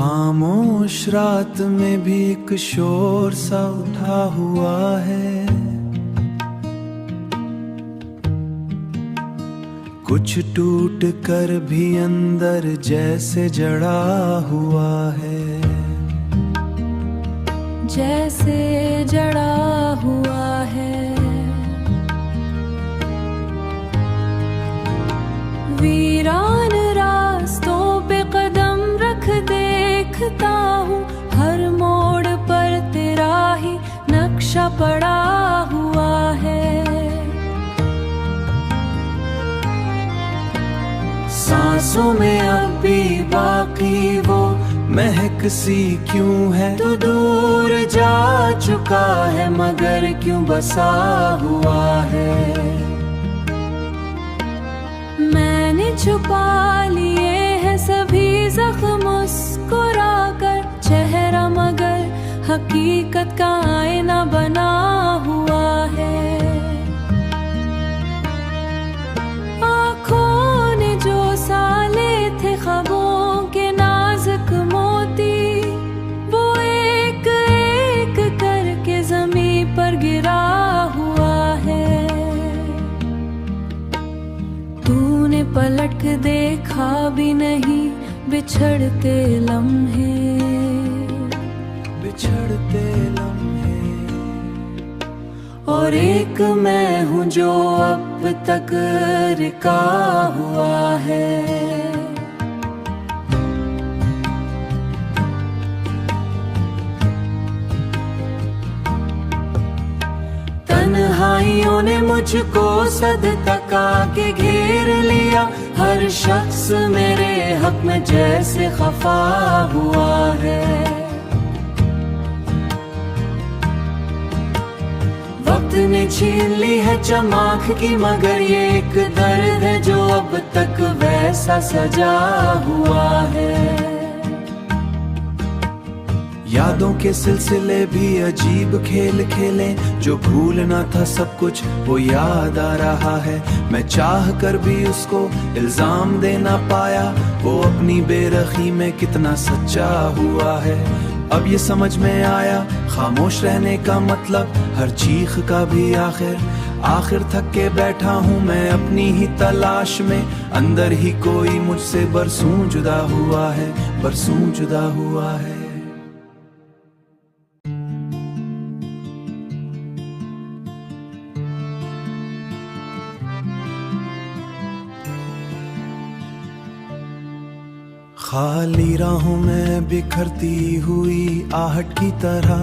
खामोश रात में भी एक शोर सा उठा हुआ है। कुछ टूट कर भी अंदर जैसे जड़ा हुआ है, जैसे जड़ा हुआ है। वीरान रास्तों पे कदम रख देखता हूँ, हर मोड़ पर तेरा ही नक्शा पड़ा हुआ है। सांसों में अब भी बाकी वो महक सी क्यों है। तू दूर जा चुका है मगर क्यों बसा हुआ है। मैंने छुपा लिए हैं सभी जख्म मुस्कुरा कर, चेहरा मगर हकीकत का आईना बना हुआ है। आँखों ने जो साले थे ख्वाबों के नाजुक मोती, वो एक एक करके ज़मीं पर गिरा हुआ है। तूने पलट के देखा भी नहीं बिछड़ते लम्हे, बिछड़ते लम्हे। और एक मैं हूँ जो अब तक रुका हुआ है। तन्हाइयों ने मुझको सद तक आके घेर लिया, हर शख्स मेरे हक में जैसे खफा हुआ है। वक्त ने छीन ली है चमक की मगर ये एक दर्द है जो अब तक वैसा सजा हुआ है। यादों के सिलसिले भी अजीब खेल खेले, जो भूलना था सब कुछ वो याद आ रहा है। मैं चाह कर भी उसको इल्जाम दे ना पाया, वो अपनी बेरखी में कितना सच्चा हुआ है। अब ये समझ में आया खामोश रहने का मतलब, हर चीख का भी आखिर थक के बैठा हूँ मैं अपनी ही तलाश में। अंदर ही कोई मुझसे बरसों जुदा हुआ है, बरसों जुदा हुआ है। खाली राहों में बिखरती हुई आहट की तरह,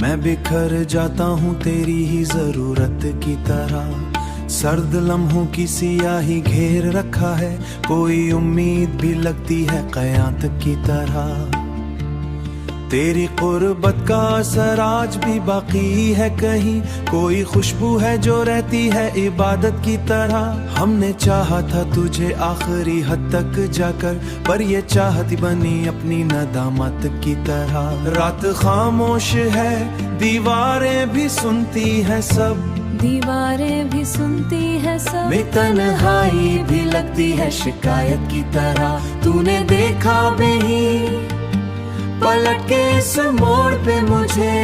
मैं बिखर जाता हूँ तेरी ही जरूरत की तरह। सर्द लम्हों की सियाही घेर रखा है, कोई उम्मीद भी लगती है क़यामत की तरह। तेरी कुर्बत का असर आज भी बाकी है कहीं, कोई खुशबू है जो रहती है इबादत की तरह। हमने चाहा था तुझे आखिरी हद तक जाकर, पर ये चाहत बनी अपनी नदामत की तरह। रात खामोश है, दीवारें भी सुनती है सब, दीवारें भी सुनती है सब। में तन्हाई भी लगती है शिकायत की तरह। तूने देखा नहीं पलट के इस मोड़ पे मुझे,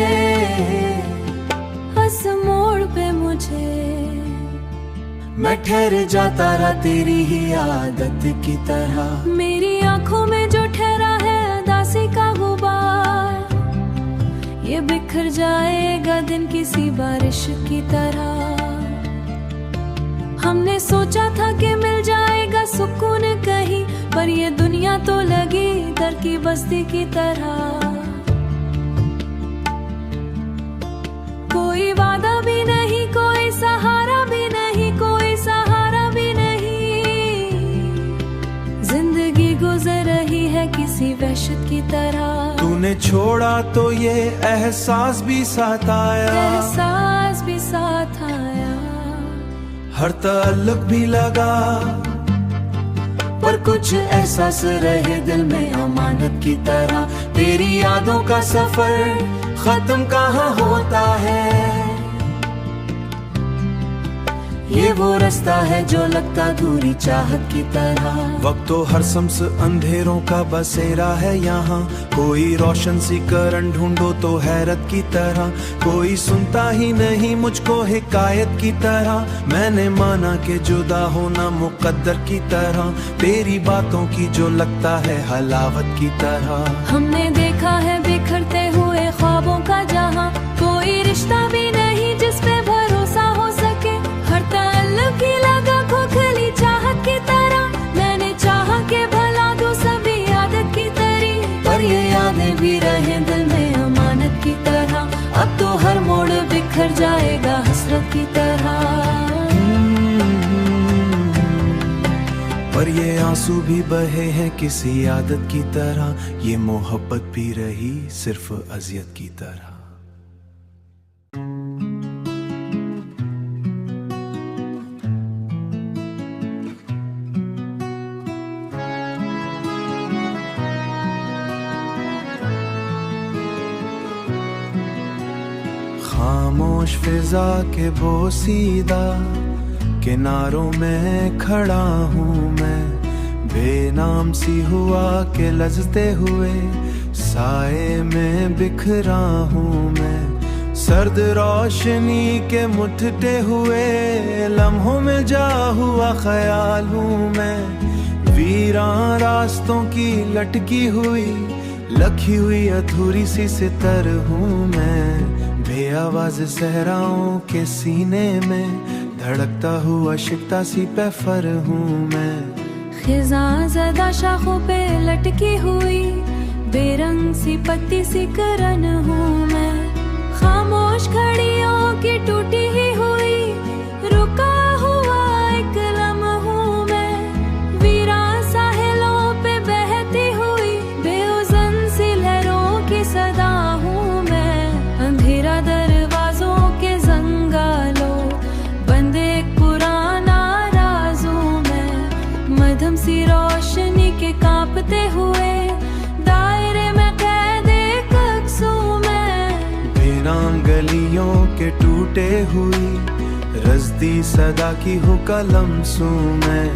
इस मोड़ पे मुझे। मैं ठहर जाता रहा तेरी ही आदत की तरह। मेरी आंखों में जो ठहरा है उदासी का गुबार, ये बिखर जाएगा दिन किसी बारिश की तरह। हमने सोचा था कि मिल जाएगा सुकून कहीं, पर ये दुनिया तो लगी दर की बस्ती की तरह। कोई वादा भी नहीं, कोई सहारा भी नहीं, कोई सहारा भी नहीं। जिंदगी गुजर रही है किसी वहशत की तरह। तूने छोड़ा तो ये एहसास भी साथ आया, एहसास भी साथ आया। हर ताल्लुक भी लगा, पर कुछ एहसास रहे दिल में अमानत की तरह। तेरी यादों का सफर खत्म कहाँ होता है, ये वो रास्ता है जो लगता दूरी चाहत की तरह। वक्त तो हर शम्स अंधेरों का बसेरा है यहाँ, कोई रोशन सी करन ढूंढो तो हैरत की तरह। कोई सुनता ही नहीं मुझको हिकायत की तरह, मैंने माना कि जुदा होना मुकद्दर की तरह। तेरी बातों की जो लगता है हलावत की तरह। हमने देखा है बिखरते हुए ख्वाबों का जहां, कोई रिश्ता भी नहीं जिस पे भरोसा हो सके। हर ताल्लुक ही लगा खोखली चाहत की तरह, मैंने चाहा के भला दो सभी आदत की तरह। पर ये यादें भी रहे दिल में अमानत की तरह, अब तो हर मोड़ बिखर जाएगा हसरत की तरह। पर ये आंसू भी बहे हैं किसी आदत की तरह, ये मोहब्बत भी रही सिर्फ अजियत की तरह। खामोश फिजा के बोसीदा किनारों में खड़ा हूँ मैं, बेनाम सी हुआ के लजते हुए साए में बिखरा हूँ मैं। सर्द रोशनी के मुठते हुए लम्हों में जा हुआ ख्याल हूँ मैं। वीरान रास्तों की लटकी हुई लखी हुई अधूरी सी सितर हूँ मैं। बेआवाज सहराओं के सीने में धड़कता हुआ शिकता सी पैफर हूँ मैं। खिज़ां ज़दा शाखों पे लटकी हुई बेरंग सी पत्ती सी करन हूँ मैं। खामोश घड़ियों की टूटी ही हुई रुका हुआ एक लम्हा हूँ मैं। वीरान साहिलों पे बहती हुई बेउज़न सी लहरों की सदा हूँ मैं। अंधेरा दरवाजों के जंगालों बंद एक पुराना राज हूँ मैं। मध्यम सी रोशनी के कांपते हुए दायरे में कैद एक अक्स हूँ मैं। बेनाम गलियों के टूटे हुई रज़दी सदा की हो कलम सूं मैं।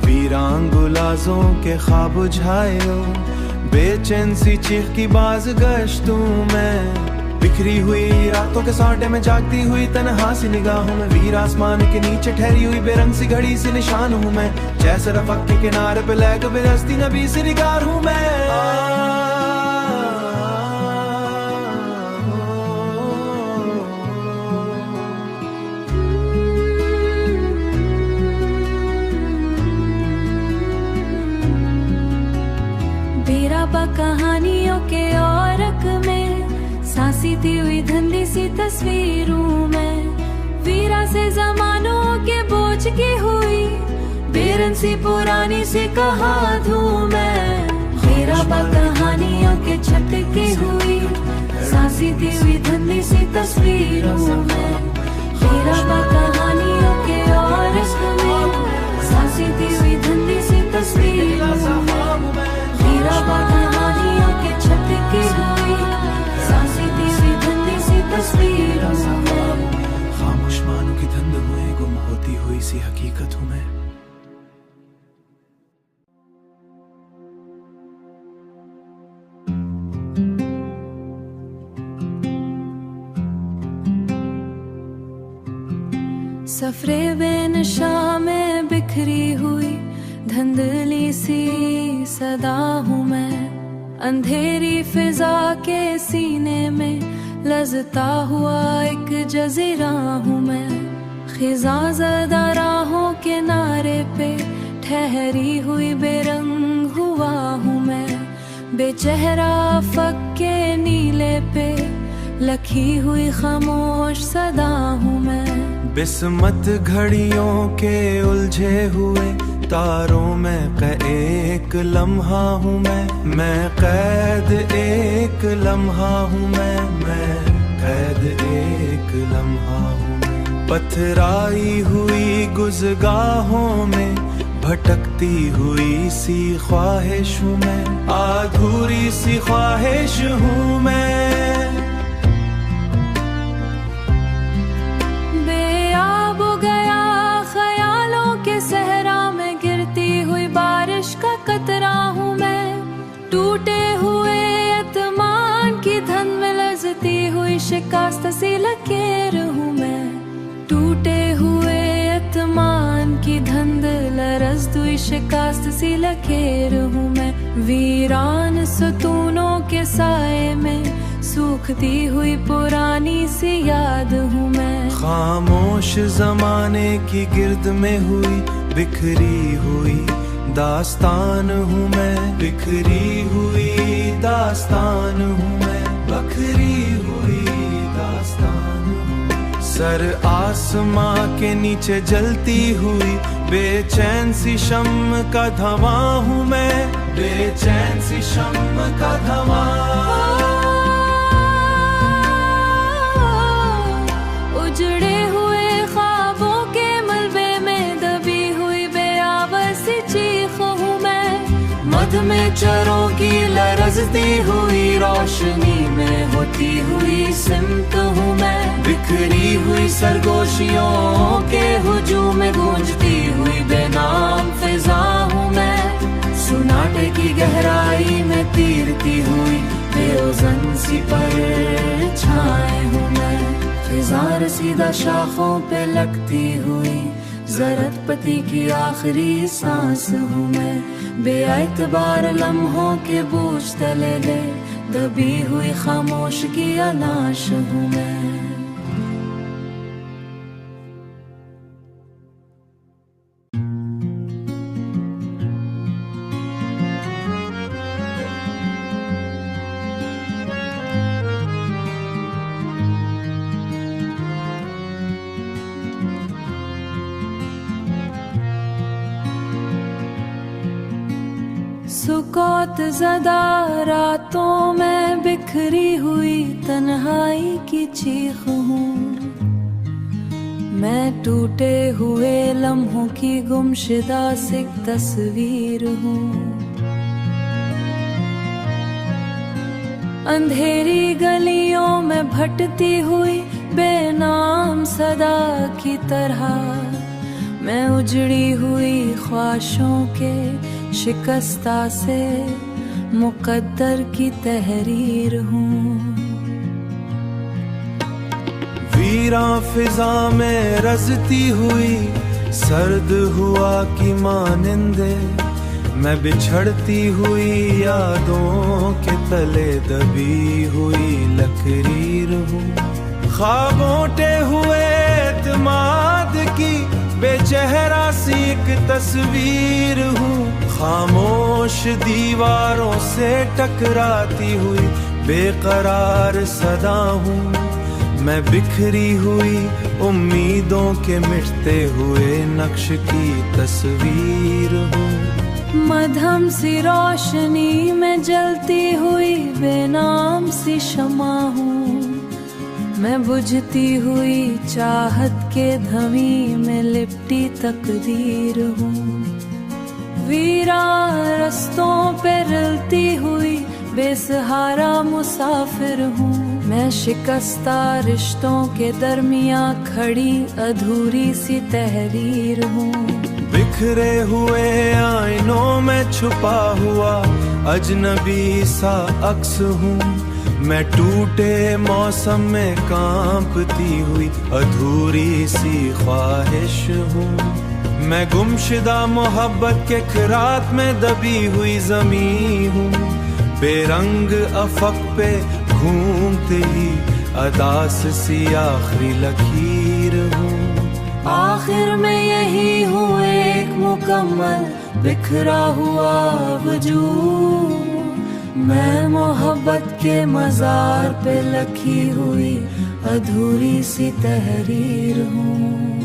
वीरान गुलाजों के ख्वाब बुझाए बेचैन सी चीख की बाज गश्तूं मैं। बिखरी हुई रातों के साटे में जागती हुई तन्हा सी निगाहों में वीर आसमान के नीचे ठहरी हुई बेरंग सी घड़ी सी निशान हूँ मैं। जैसे रफ़क़ के किनारे पे लहक बेदस्ती नबी से निगार हूँ मैं। बेराबा कहानियों के औरक में सांसी थी हुई धंधी सी तस्वीरों में। वीरा से जमानों के बोझ की हुई बेरन सी पुरानी सी कहात हूँ मैं। बेराबा कहानियों के छटकी हुई सांसी थी हुई धंधी सी तस्वीरों में। बेराबा कहानियों के औरक में सांसी थी हुई धंधी सी तस्वीरों में। बेराबा कहानियों के छटकी हुई सांसी थी हुई धंधी सी तस्वीरों में। खामोश मानों की धुंध हुए गुम होती हुई सी हकीकत हूँ मैं। सफरे बेनशा में बिखरी हुई धंधली सी सदा हूँ मैं। अंधेरी फिजा के सीने में लजता हुआ एक जजीरा हूँ मैं। खिज़ां ज़दा राहों के नारे पे ठहरी हुई बेरंग हुआ हूँ मैं। बेचेहरा फक के नीले पे लखी हुई खामोश सदा हूँ मैं। बिस्मत घड़ियों के उलझे हुए तारों में एक लम्हा हूँ मैं कैद एक लम्हा हूँ मैं कैद एक लम्हा हूँ मैं। पथराई हुई गुज़गाहों में भटकती हुई सी ख्वाहिश हूँ मैं। अधूरी सी ख्वाहिश हूँ मैं। शिकस्त सी लकीर हूँ मैं, टूटे हुए अतमान की धंध लरज़ दुई शिकस्त सी लकीर हूँ मैं। वीरान सतूनों के साए में सूखती हुई पुरानी सी याद हूँ मैं। खामोश जमाने की गिर्द में हुई बिखरी हुई दास्तान हूँ मैं, बिखरी हुई दास्तान हूँ मैं, बखरी हुई दास्तान हूँ। सर आसमां के नीचे जलती हुई बेचैन सी शम्म का धवां हूँ मैं, बेचैन सी शम्म का धवां। उजड़े हुए ख्वाबों के मलबे में दबी हुई बेआवाज़ सी चीख हूँ मैं। मध में चरों की लरज़ती हुई रोशनी में होती हुई सिमत हूँ मैं, बिखरी हुई सरगोशियों के हुजूम में गूंजती हुई बेनाम फिजा हूँ मैं। सुनाटे की गहराई में तीरती हुई बेओज़न सी परछाएं हूँ मैं। फिजा रसीदा शाखों पे लगती हुई ज़रत पति की आखिरी सांस हूँ मैं। बेएतबार लम्हों के बोझ तले ले दबी हुई खामोश की अनाश हूँ मैं। सुकौत ज़दा रातों में बिखरी हुई तन्हाई की चीख हूँ मैं। टूटे हुए लम्हों की गुमशुदा सी तस्वीर हूँ। अंधेरी गलियों में भटती हुई बेनाम सदा की तरह मैं उजड़ी हुई ख्वाहिशों के शिकस्ता से मुकद्दर की तहरीर हूँ। वीरा फिजा में रजती हुई सर्द हुआ की मानिंदे मैं बिछड़ती हुई यादों के तले दबी हुई लकीर हूँ। ख्वाबों हुए एतमाद की बेचेहरा सी एक तस्वीर हूँ। खामोश दीवारों से टकराती हुई बेकरार सदा हूँ मैं। बिखरी हुई उम्मीदों के मिटते हुए नक्श की तस्वीर हूँ। मध्यम सी रोशनी में जलती हुई बेनाम सी शमा हूँ मैं। बुझती हुई चाहत के धमी में लिपटी तकदीर हूँ। वीरा रस्तों पे रलती हुई बेसहारा मुसाफिर हूँ मैं। शिकस्ता रिश्तों के दरमियाँ खड़ी अधूरी सी तहरीर हूँ। बिखरे हुए आईनों में छुपा हुआ अजनबी सा अक्स हूँ मैं। टूटे मौसम में कांपती हुई अधूरी सी ख्वाहिश हूँ मैं। गुमशुदा मोहब्बत के खिरात में दबी हुई ज़मीं हूँ। बेरंग अफक पे घूमते ही अदास सी आखिरी लकीर हूँ। आखिर में यही हूँ एक मुकम्मल बिखरा हुआ वजूद मैं। मोहब्बत के मज़ार पे लखी हुई अधूरी सी तहरीर हूँ।